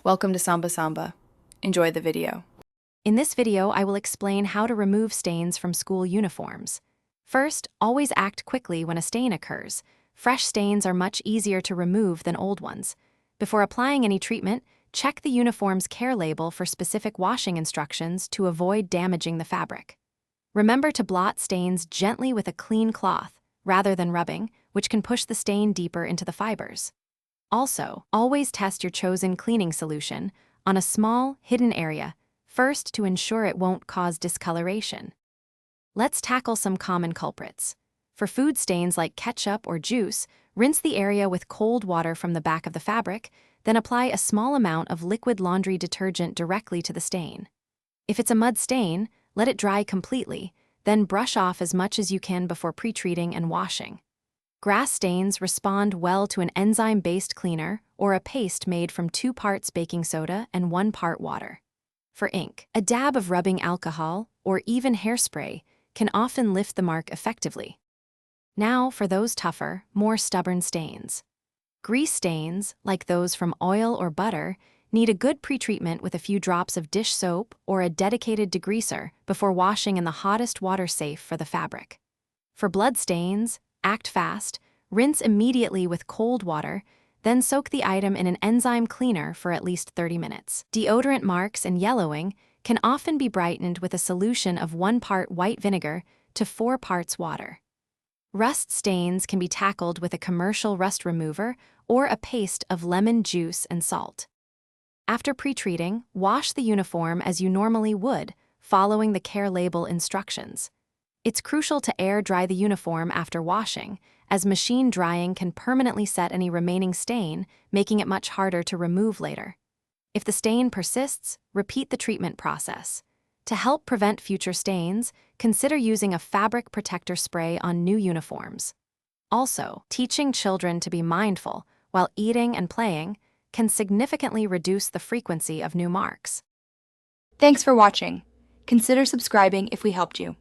Welcome to Samba Samba. Enjoy the video. In this video, I will explain how to remove stains from school uniforms. First, always act quickly when a stain occurs. Fresh stains are much easier to remove than old ones. Before applying any treatment, check the uniform's care label for specific washing instructions to avoid damaging the fabric. Remember to blot stains gently with a clean cloth, rather than rubbing, which can push the stain deeper into the fibers. Also, always test your chosen cleaning solution on a small, hidden area, first to ensure it won't cause discoloration. Let's tackle some common culprits. For food stains like ketchup or juice, rinse the area with cold water from the back of the fabric, then apply a small amount of liquid laundry detergent directly to the stain. If it's a mud stain, let it dry completely, then brush off as much as you can before pre-treating and washing. Grass stains respond well to an enzyme-based cleaner or a paste made from 2 parts baking soda and 1 part water. For ink, a dab of rubbing alcohol or even hairspray can often lift the mark effectively. Now for those tougher, more stubborn stains. Grease stains, like those from oil or butter, need a good pre-treatment with a few drops of dish soap or a dedicated degreaser before washing in the hottest water safe for the fabric. For blood stains, act fast, rinse immediately with cold water, then soak the item in an enzyme cleaner for at least 30 minutes. Deodorant marks and yellowing can often be brightened with a solution of 1 part white vinegar to 4 parts water. Rust stains can be tackled with a commercial rust remover or a paste of lemon juice and salt. After pre-treating, wash the uniform as you normally would, following the care label instructions. It's crucial to air dry the uniform after washing, as machine drying can permanently set any remaining stain, making it much harder to remove later. If the stain persists, repeat the treatment process. To help prevent future stains, consider using a fabric protector spray on new uniforms. Also, teaching children to be mindful while eating and playing can significantly reduce the frequency of new marks. Thanks for watching. Consider subscribing if we helped you.